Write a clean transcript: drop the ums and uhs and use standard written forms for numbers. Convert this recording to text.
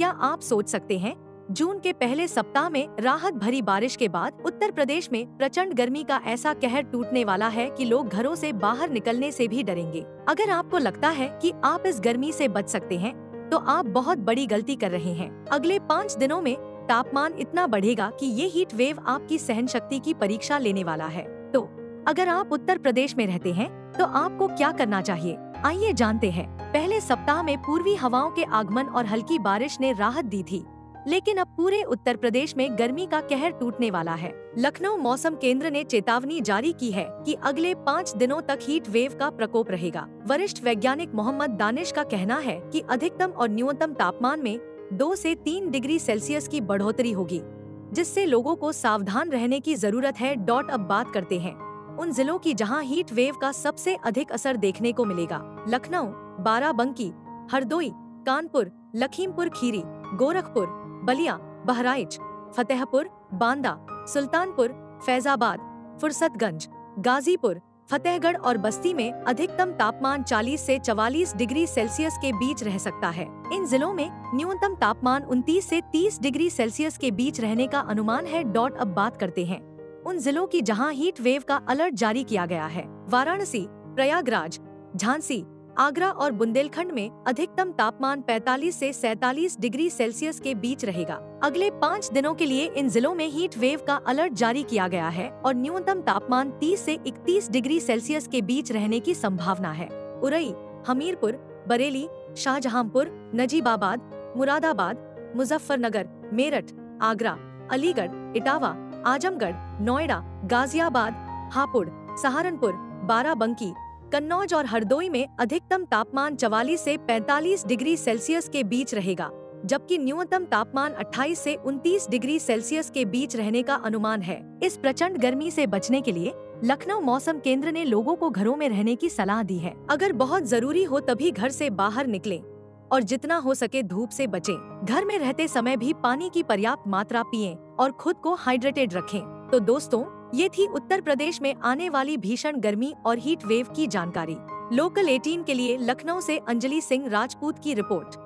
क्या आप सोच सकते हैं, जून के पहले सप्ताह में राहत भरी बारिश के बाद उत्तर प्रदेश में प्रचंड गर्मी का ऐसा कहर टूटने वाला है कि लोग घरों से बाहर निकलने से भी डरेंगे। अगर आपको लगता है कि आप इस गर्मी से बच सकते हैं, तो आप बहुत बड़ी गलती कर रहे हैं। अगले 5 दिनों में तापमान इतना बढ़ेगा कि ये हीट वेव आपकी सहन शक्ति की परीक्षा लेने वाला है। तो अगर आप उत्तर प्रदेश में रहते हैं, तो आपको क्या करना चाहिए, आइए जानते हैं। पहले सप्ताह में पूर्वी हवाओं के आगमन और हल्की बारिश ने राहत दी थी, लेकिन अब पूरे उत्तर प्रदेश में गर्मी का कहर टूटने वाला है। लखनऊ मौसम केंद्र ने चेतावनी जारी की है कि अगले 5 दिनों तक हीट वेव का प्रकोप रहेगा। वरिष्ठ वैज्ञानिक मोहम्मद दानिश का कहना है कि अधिकतम और न्यूनतम तापमान में 2 से 3 डिग्री सेल्सियस की बढ़ोतरी होगी, जिससे लोगों को सावधान रहने की जरूरत है। अब बात करते हैं उन जिलों की जहां हीट वेव का सबसे अधिक असर देखने को मिलेगा। लखनऊ, बाराबंकी, हरदोई, कानपुर, लखीमपुर खीरी, गोरखपुर, बलिया, बहराइच, फतेहपुर, बांदा, सुल्तानपुर, फैजाबाद, फुर्सतगंज, गाजीपुर, फतेहगढ़ और बस्ती में अधिकतम तापमान 40 से 44 डिग्री सेल्सियस के बीच रह सकता है। इन जिलों में न्यूनतम तापमान 29 से 30 डिग्री सेल्सियस के बीच रहने का अनुमान है। अब बात करते हैं उन जिलों की जहां हीट वेव का अलर्ट जारी किया गया है। वाराणसी, प्रयागराज, झांसी, आगरा और बुंदेलखंड में अधिकतम तापमान 45 से 47 डिग्री सेल्सियस के बीच रहेगा। अगले 5 दिनों के लिए इन जिलों में हीट वेव का अलर्ट जारी किया गया है और न्यूनतम तापमान 30 से 31 डिग्री सेल्सियस के बीच रहने की संभावना है। उरई, हमीरपुर, बरेली, शाहजहांपुर, नजीबाबाद, मुरादाबाद, मुजफ्फरनगर, मेरठ, आगरा, अलीगढ़, इटावा, आजमगढ़, नोएडा, गाजियाबाद, हापुड़, सहारनपुर, बाराबंकी, कन्नौज और हरदोई में अधिकतम तापमान 44 से 45 डिग्री सेल्सियस के बीच रहेगा, जबकि न्यूनतम तापमान 28 से 29 डिग्री सेल्सियस के बीच रहने का अनुमान है। इस प्रचंड गर्मी से बचने के लिए लखनऊ मौसम केंद्र ने लोगों को घरों में रहने की सलाह दी है। अगर बहुत जरूरी हो तभी घर से बाहर निकलें और जितना हो सके धूप से बचें। घर में रहते समय भी पानी की पर्याप्त मात्रा पिएं और खुद को हाइड्रेटेड रखें। तो दोस्तों, ये थी उत्तर प्रदेश में आने वाली भीषण गर्मी और हीट वेव की जानकारी। लोकल 18 के लिए लखनऊ से अंजलि सिंह राजपूत की रिपोर्ट।